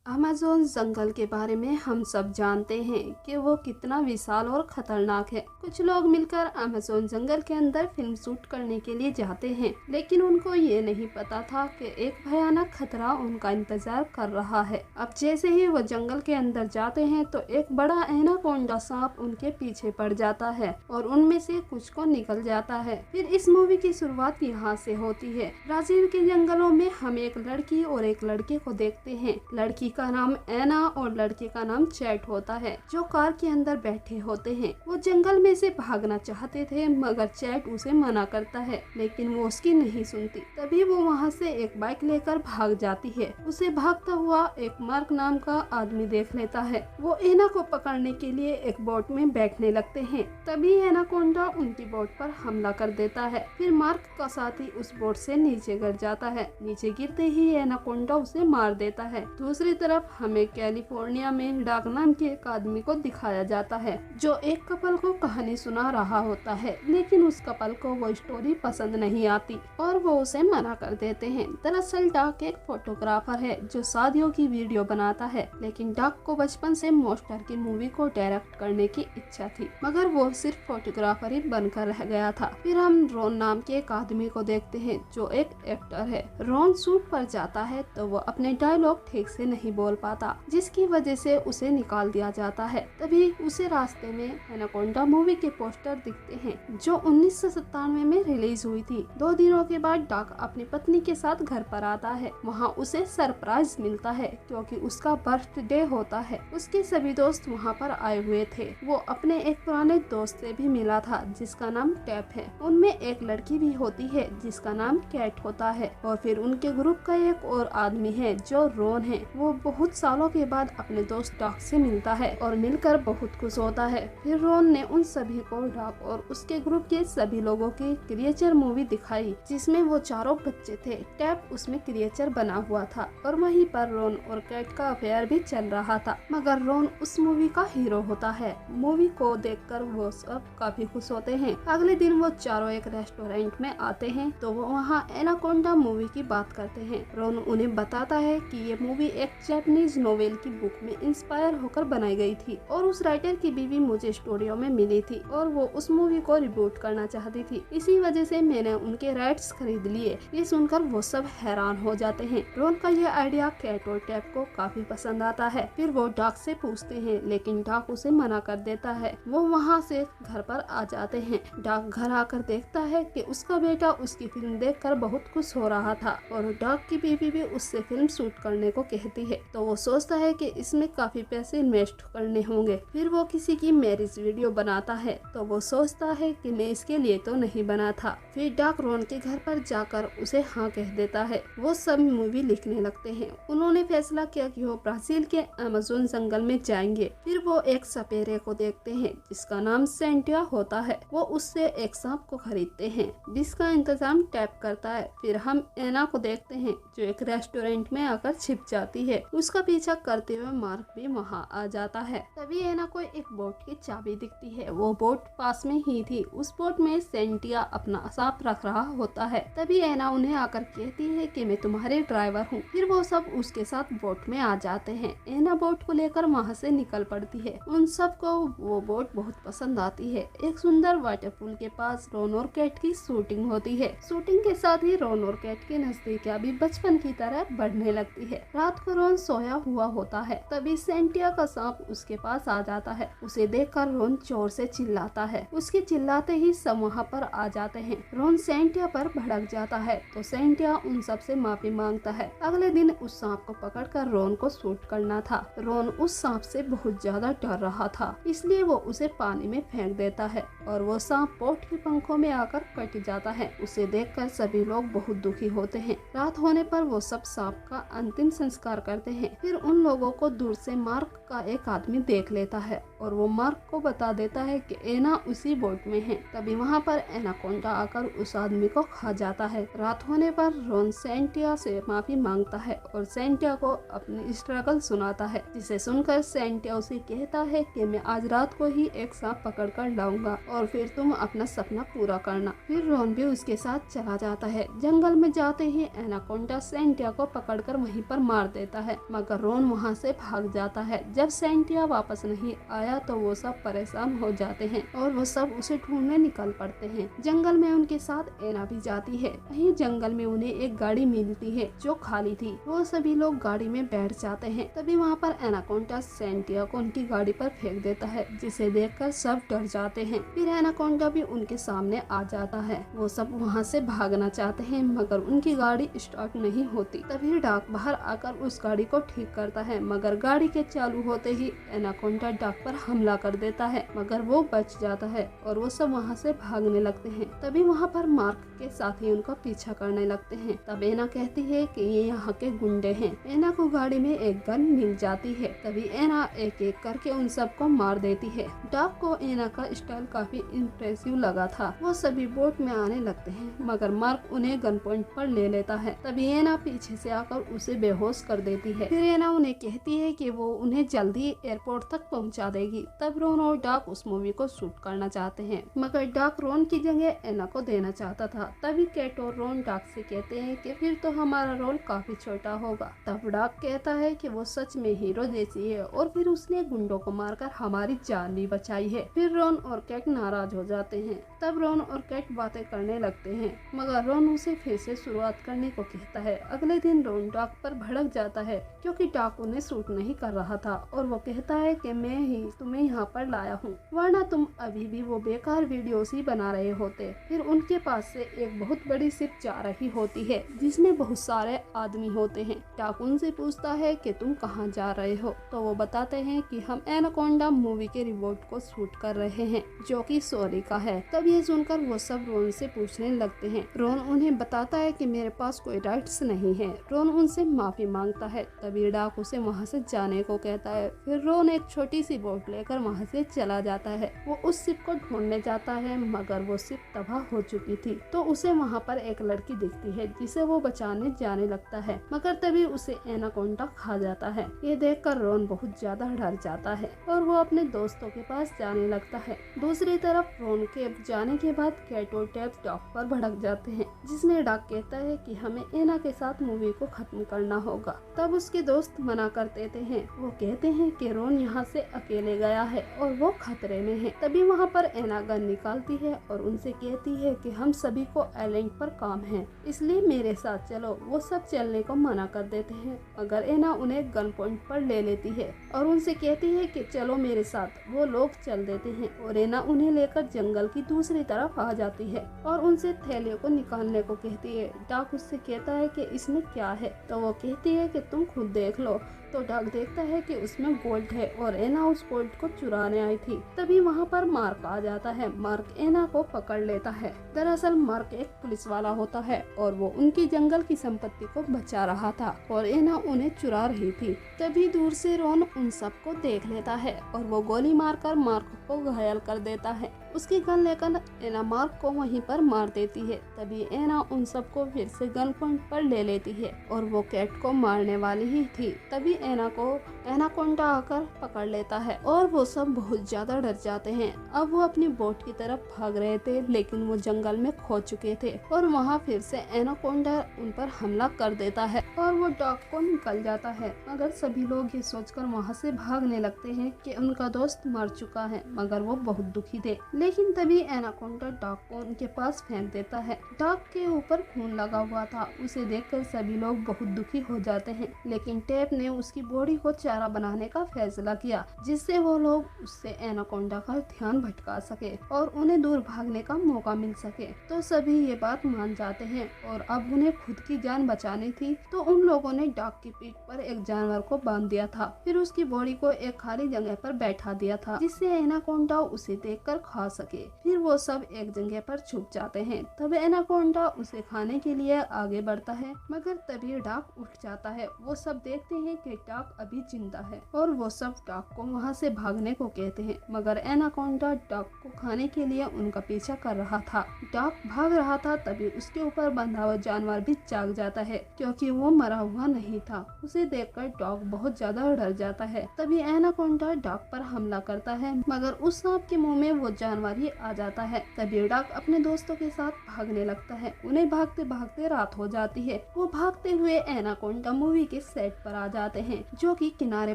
Amazon जंगल के बारे में हम सब जानते हैं कि वो कितना विशाल और खतरनाक है। कुछ लोग मिलकर अमेज़न जंगल के अंदर फिल्म शूट करने के लिए जाते हैं, लेकिन उनको ये नहीं पता था कि एक भयानक खतरा उनका इंतजार कर रहा है। अब जैसे ही वो जंगल के अंदर जाते हैं तो एक बड़ा एनाकोंडा सांप उनके पीछे पड़ जाता है और उनमें से कुछ को निकल जाता है। फिर इस मूवी की शुरुआत यहाँ से होती है। ब्राजील के जंगलों में हम एक लड़की और एक लड़के को देखते हैं। लड़की का नाम एना और लड़के का नाम चैट होता है, जो कार के अंदर बैठे होते हैं। वो जंगल में से भागना चाहते थे, मगर चैट उसे मना करता है, लेकिन वो उसकी नहीं सुनती। तभी वो वहाँ से एक बाइक लेकर भाग जाती है। उसे भागता हुआ एक मार्क नाम का आदमी देख लेता है। वो एना को पकड़ने के लिए एक बोट में बैठने लगते हैं। तभी एनाकोंडा उनकी बोट पर हमला कर देता है। फिर मार्क का साथी उस बोट से नीचे गिर जाता है। नीचे गिरते ही एनाकोंडा उसे मार देता है। दूसरी तरफ हमें कैलिफोर्निया में डॉग नाम के एक आदमी को दिखाया जाता है, जो एक कपल को कहानी सुना रहा होता है, लेकिन उस कपल को वो स्टोरी पसंद नहीं आती और वो उसे मना कर देते हैं। दरअसल डॉग एक फोटोग्राफर है जो शादियों की वीडियो बनाता है, लेकिन डॉग को बचपन से मॉन्स्टर की मूवी को डायरेक्ट करने की इच्छा थी, मगर वो सिर्फ फोटोग्राफर ही बनकर रह गया था। फिर हम रोन नाम के एक आदमी को देखते हैं, जो एक एक्टर है। रोन शूट पर जाता है तो वो अपने डायलॉग ठीक से नहीं बोल पाता, जिसकी वजह से उसे निकाल दिया जाता है। तभी उसे रास्ते में एनाकोंडा मूवी के पोस्टर दिखते हैं, जो 1997 में रिलीज हुई थी। 2 दिनों के बाद डॉग अपनी पत्नी के साथ घर पर आता है। वहाँ उसे सरप्राइज मिलता है, क्योंकि उसका बर्थडे होता है। उसके सभी दोस्त वहाँ पर आए हुए थे। वो अपने एक पुराने दोस्त से भी मिला था, जिसका नाम टैप है। उनमें एक लड़की भी होती है, जिसका नाम कैट होता है। और फिर उनके ग्रुप का एक और आदमी है, जो रोन है। वो बहुत सालों के बाद अपने दोस्त डॉग से मिलता है और मिलकर बहुत खुश होता है। फिर रोन ने उन सभी को डॉग और उसके ग्रुप के सभी लोगों की क्रिएचर मूवी दिखाई, जिसमें वो चारों बच्चे थे। टैप उसमें क्रिएचर बना हुआ था और वहीं पर रोन और कैट का अफेयर भी चल रहा था, मगर रोन उस मूवी का हीरो होता है। मूवी को देखकर वो सब काफी खुश होते हैं। अगले दिन वो चारों एक रेस्टोरेंट में आते हैं, तो वो वहाँ एनाकोंडा मूवी की बात करते हैं। रोन उन्हें बताता है कि ये मूवी एक जापानीज नोवेल की बुक में इंस्पायर होकर बनाई गई थी और उस राइटर की बीवी मुझे स्टूडियो में मिली थी और वो उस मूवी को रिबूट करना चाहती थी। इसी वजह से मैंने उनके राइट्स खरीद लिए। ये सुनकर वो सब हैरान हो जाते हैं। रोन का ये आइडिया कैट और टैप को काफी पसंद आता है। फिर वो डॉग से पूछते हैं, लेकिन डॉग उसे मना कर देता है। वो वहाँ से घर पर आ जाते हैं। डॉग घर आकर देखता है कि उसका बेटा उसकी फिल्म देखकर बहुत खुश हो रहा था और डॉग की बीवी भी उससे फिल्म शूट करने को कहती है। तो वो सोचता है कि इसमें काफी पैसे इन्वेस्ट करने होंगे। फिर वो किसी की मैरिज वीडियो बनाता है, तो वो सोचता है कि मैं इसके लिए तो नहीं बना था। फिर डॉग रोन के घर पर जाकर उसे हाँ कह देता है। वो सब मूवी लिखने लगते हैं। उन्होंने फैसला किया कि वो ब्राजील के अमेज़न जंगल में जाएंगे। फिर वो एक सपेरे को देखते हैं, जिसका नाम सेंटिया होता है। वो उससे एक सांप को खरीदते हैं, जिसका इंतजाम टैप करता है। फिर हम एना को देखते हैं, जो एक रेस्टोरेंट में आकर छिप जाती है। उसका पीछा करते हुए मार्क भी वहाँ आ जाता है। तभी एना को एक बोट की चाबी दिखती है। वो बोट पास में ही थी। उस बोट में सेंटिया अपना सांप रख रहा होता है। तभी एना उन्हें आकर कहती है कि मैं तुम्हारे ड्राइवर हूँ। फिर वो सब उसके साथ बोट में आ जाते हैं। एना बोट को लेकर वहाँ से निकल पड़ती है। उन सब को वो बोट बहुत पसंद आती है। एक सुंदर वाटरपूल के पास रोन और कैट की शूटिंग होती है। शूटिंग के साथ ही रोन और कैट की नजदीकियां भी बचपन की तरह बढ़ने लगती है। रात को रोन सोया हुआ होता है। तभी सेंटिया का सांप उसके पास आ जाता है। उसे देखकर रोन जोर से चिल्लाता है। उसके चिल्लाते ही सब वहाँ पर आ जाते हैं। रोन सेंटिया पर भड़क जाता है, तो सेंटिया उन सब से माफी मांगता है। अगले दिन उस सांप को पकड़कर रोन को शूट करना था। रोन उस सांप से बहुत ज्यादा डर रहा था, इसलिए वो उसे पानी में फेंक देता है और वो सांप बोट के पंखों में आकर कट जाता है। उसे देखकर सभी लोग बहुत दुखी होते हैं। रात होने पर वो सब सांप का अंतिम संस्कार करते हैं। फिर उन लोगों को दूर से मार्क का एक आदमी देख लेता है और वो मार्क को बता देता है कि एना उसी बोट में है। तभी वहाँ पर एनाकोंडा आकर उस आदमी को खा जाता है। रात होने पर रोन सेंटिया से माफी मांगता है और सेंटिया को अपनी स्ट्रगल सुनाता है, जिसे सुनकर सेंटिया उसे कहता है कि मैं आज रात को ही एक सांप पकड़ कर लाऊंगा और फिर तुम अपना सपना पूरा करना। फिर रोन भी उसके साथ चला जाता है। जंगल में जाते ही एनाकोंडा सेंटिया को पकड़कर वहीं पर मार देता है। मगर रोन वहाँ से भाग जाता है। जब सैंटिया वापस नहीं आया तो वो सब परेशान हो जाते हैं और वो सब उसे ढूंढने निकल पड़ते हैं। जंगल में उनके साथ एना भी जाती है। वहीं जंगल में उन्हें एक गाड़ी मिलती है जो खाली थी। वो सभी लोग गाड़ी में बैठ जाते हैं। तभी वहाँ पर एनाकोंडा सैंटिया को उनकी गाड़ी पर फेंक देता है, जिसे देखकर सब डर जाते हैं। फिर एनाकोंडा भी उनके सामने आ जाता है। वो सब वहाँ से भागना चाहते हैं मगर उनकी गाड़ी स्टार्ट नहीं होती। तभी डाक बाहर आकर उस गाड़ी को ठीक करता है, मगर गाड़ी के चालू होते ही एनाकोंडा डाक पर हमला कर देता है, मगर वो बच जाता है और वो सब वहाँ से भागने लगते हैं। तभी वहाँ पर मार्क के साथी उनका पीछा करने लगते हैं। तब एना कहती है कि ये यहाँ के गुंडे हैं। एना को गाड़ी में एक गन मिल जाती है। तभी एना एक एक करके उन सबको मार देती है। डाक को एना का स्टाइल काफी इम्प्रेसिव लगा था। वो सभी बोट में आने लगते हैं मगर मार्क उन्हें गन पॉइंट पर ले लेता है। तभी एना पीछे से आकर उसे बेहोश कर देती है। फिर एना उन्हें कहती है कि वो उन्हें जल्दी एयरपोर्ट तक पहुंचा देगी। तब रोन और डाक उस मूवी को शूट करना चाहते हैं मगर डाक रोन की जगह एना को देना चाहता था। तभी कैट और रोन डाक से कहते हैं कि फिर तो हमारा रोल काफी छोटा होगा। तब डाक कहता है कि वो सच में हीरो जैसी है और फिर उसने गुंडों को मारकर हमारी जान भी बचाई है। फिर रोन और कैट नाराज हो जाते हैं। तब रोन और कैट बातें करने लगते हैं मगर रोन उसे फिर से शुरुआत करने को कहता है। अगले दिन रोन डाक पर भड़क जाता है क्योंकि डाक उन्हें शूट नहीं कर रहा था और वो कहता है कि मैं ही तुम्हें यहाँ पर लाया हूँ, वरना तुम अभी भी वो बेकार वीडियोस ही बना रहे होते। फिर उनके पास से एक बहुत बड़ी शिप जा रही होती है जिसमें बहुत सारे आदमी होते हैं। डाक उनसे पूछता है कि तुम कहाँ जा रहे हो, तो वो बताते हैं कि हम एनाकोंडा मूवी के रिवोल्ट को शूट कर रहे हैं जो कि सॉरी का है। तब ये सुनकर वो सब रोन से पूछने लगते हैं। रोन उन्हें बताता है कि मेरे पास कोई राइट्स नहीं है। रोन उनसे माफी मांगता है। तभी डाक उसे वहाँ से जाने को कहता है। फिर रोन एक छोटी सी बोट लेकर वहाँ से चला जाता है। वो उस शिप को ढूंढने जाता है मगर वो शिप तबाह हो चुकी थी। तो उसे वहाँ पर एक लड़की दिखती है जिसे वो बचाने जाने लगता है मगर तभी उसे एनाकोंडा खा जाता है। ये देखकर रोन बहुत ज्यादा डर जाता है और वो अपने दोस्तों के पास जाने लगता है। दूसरी तरफ रोन के जाने के बाद कैट और टैब डाक पर भड़क जाते हैं, जिसमें डाक कहता है कि हमें एना के साथ मूवी को खत्म करना होगा। तब उसके दोस्त मना कर देते हैं। वो कहते हैं कि रोन यहाँ से अकेले गया है और वो खतरे में है। तभी वहाँ पर एना गन निकालती है और उनसे कहती है कि हम सभी को आइलैंड पर काम है, इसलिए मेरे साथ चलो। वो सब चलने को मना कर देते हैं मगर एना उन्हें गन पॉइंट पर ले लेती है और उनसे कहती है कि चलो मेरे साथ। वो लोग चल देते हैं और एना उन्हें लेकर जंगल की दूसरी तरफ आ जाती है और उनसे थैलियों को निकालने को कहती है। डाक उससे कहता है कि इसमें क्या है, तो वो कहती है कि तुम खुद देख लो। तो डाक देखता है कि उसमें गोल्ड है और एना उस गोल्ड को चुराने आई थी। तभी वहाँ पर मार्क आ जाता है। मार्क एना को पकड़ लेता है। दरअसल मार्क एक पुलिस वाला होता है और वो उनकी जंगल की संपत्ति को बचा रहा था और एना उन्हें चुरा रही थी। तभी दूर से रोन उन सबको देख लेता है और वो गोली मारकर मार्क को घायल कर देता है। उसकी गन लेकर एना मार्क को वहीं पर मार देती है। तभी एना उन सबको फिर से गन पॉइंट पर ले लेती है और वो कैट को मारने वाली ही थी। तभी एना को एनाकोंडा आकर पकड़ लेता है और वो सब बहुत ज्यादा डर जाते हैं। अब वो अपनी बोट की तरफ भाग रहे थे लेकिन वो जंगल में खो चुके थे और वहाँ फिर से एनाकोंडा उन पर हमला कर देता है और वो डाक को निकल जाता है। मगर सभी लोग ये सोचकर वहाँ से भागने लगते हैं कि उनका दोस्त मर चुका है, मगर वो बहुत दुखी थे। लेकिन तभी एनाकोंडा डाक को उनके पास फेंक देता है। डाक के ऊपर खून लगा हुआ था। उसे देखकर सभी लोग बहुत दुखी हो जाते हैं, लेकिन टेप ने उसकी बॉडी को चारा बनाने का फैसला किया जिससे वो लोग उससे एनाकोंडा का ध्यान भटका सके और उन्हें दूर भागने का मौका मिल सके। तो सभी ये बात मान जाते हैं और अब उन्हें खुद की जान बचानी थी, तो उन लोगों ने डाक की पीठ पर एक जानवर को बांध दिया था। फिर उसकी बॉडी को एक खाली जगह पर बैठा दिया था जिससे एनाकोंडा उसे देखकर खा सके। फिर वो सब एक जगह पर छुप जाते हैं। तब एनाकोंडा उसे खाने के लिए आगे बढ़ता है मगर तभी डाक उठ जाता है। वो सब देखते हैं कि डाक अभी जिंदा है और वो सब डाक को वहाँ से भागने को कहते हैं, मगर एनाकोंडा डाक को खाने के लिए उनका पीछा कर रहा था। डाक भाग रहा था तभी उसके ऊपर बंधा हुआ जानवर भी जाग जाता है क्योंकि वो मरा हुआ नहीं था। उसे देखकर डाक बहुत ज्यादा डर जाता है। तभी एनाकोंडा डाक पर हमला करता है मगर उस सांप के मुंह में वो जानवर ही आ जाता है। तभी डाक अपने दोस्तों के साथ भागने लगता है। उन्हें भागते भागते रात हो जाती है। वो भागते हुए एनाकोंडा मूवी के सेट पर आ जाते हैं जो कि किनारे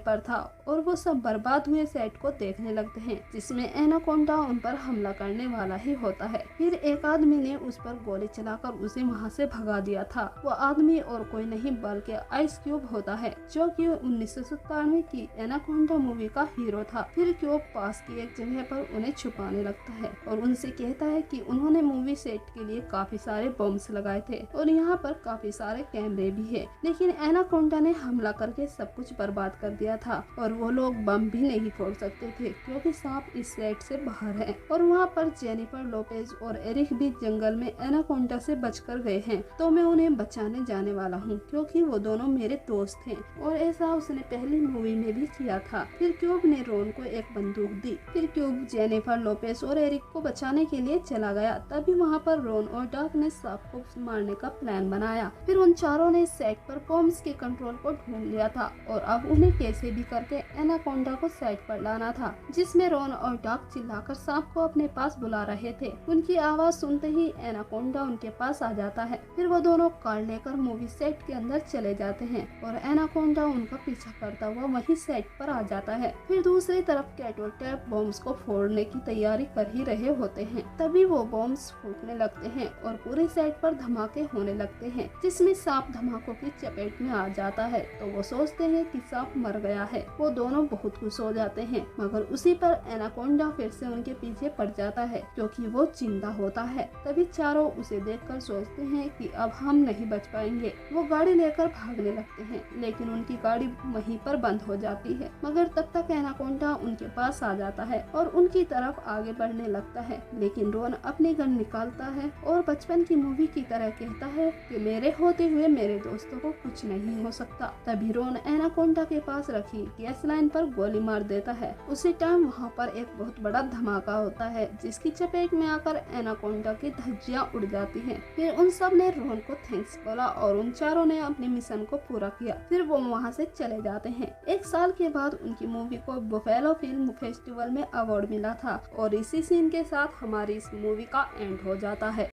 पर था और वो सब बर्बाद हुए सेट को देखने लगते हैं जिसमें एनाकोंडा उन पर हमला करने वाला ही होता है। फिर एक आदमी ने उस पर गोली चलाकर उसे वहाँ से भगा दिया था। वो आदमी और कोई नहीं बल्कि आइस क्यूब होता है जो कि 1997 की एनाकोंडा मूवी का हीरो था। फिर क्यूब पास की एक जगह पर उन्हें छुपाने लगता है और उनसे कहता है कि उन्होंने मूवी सेट के लिए काफी सारे बॉम्ब्स लगाए थे और यहाँ पर काफी सारे कैमरे भी है, लेकिन एनाकोंडा ने हमला करके सब कुछ बर्बाद कर दिया था और वो लोग बम भी नहीं फोड़ सकते थे क्योंकि सांप इस सेट से बाहर है। और वहाँ पर जेनिफर लोपेज और एरिक भी जंगल में एनाकोंडा से बचकर गए हैं, तो मैं उन्हें बचाने जाने वाला हूँ क्योंकि वो दोनों मेरे दोस्त हैं और ऐसा उसने पहली मूवी में भी किया था। फिर क्यूब ने रोन को एक बंदूक दी। फिर क्यूब जेनिफर लोपेज और एरिक को बचाने के लिए चला गया। तभी वहाँ पर रोन और डॉग ने सांप को मारने का प्लान बनाया। फिर उन चारों ने सेट पर बॉम्ब्स के कंट्रोल को ढूंढ लिया था और अब उन्हें कैसे भी करके एनाकोंडा को सेट पर लाना था, जिसमें रोन और डॉग चिल्लाकर सांप को अपने पास बुला रहे थे। उनकी आवाज सुनते ही एनाकोंडा उनके पास आ जाता है। फिर वो दोनों कार लेकर मूवी सेट के अंदर चले जाते हैं और एनाकोंडा उनका पीछा करता हुआ वही सेट पर आ जाता है। फिर दूसरी तरफ कैट और टैप बॉम्ब्स को फोड़ने की तैयारी कर ही रहे होते हैं। तभी वो बॉम्ब्स फूटने लगते हैं और पूरे सेट पर धमाके होने लगते हैं, जिसमें सांप धमाकों की चपेट में आ जाता है। तो वो सोचते हैं कि सांप मर गया है। वो दोनों बहुत खुश हो जाते हैं, मगर उसी पर एनाकोंडा फिर से उनके पीछे पड़ जाता है क्योंकि वो जिंदा होता है। तभी चारों उसे देखकर सोचते हैं कि अब हम नहीं बच पाएंगे। वो गाड़ी लेकर भागने लगते हैं, लेकिन उनकी गाड़ी वहीं पर बंद हो जाती है। मगर तब तक एनाकोंडा उनके पास आ जाता है और उनकी तरफ आगे बढ़ने लगता है, लेकिन रोन अपनी गन निकालता है और बचपन की मूवी की तरह कहता है कि मेरे होते हुए मेरे दोस्तों को कुछ नहीं हो सकता। तभी रोन एनाकोंडा के पास रखी गैस लाइन पर गोली मार देता है। उसी टाइम वहाँ पर एक बहुत बड़ा धमाका होता है जिसकी चपेट में आकर एनाकोंडा की धज्जियां उड़ जाती हैं। फिर उन सब ने रोन को थैंक्स बोला और उन चारों ने अपने मिशन को पूरा किया। फिर वो वहाँ से चले जाते हैं। एक साल के बाद उनकी मूवी को बुफेलो फिल्म फेस्टिवल में अवार्ड मिला था और इसी सीन के साथ हमारी इस मूवी का एंड हो जाता है।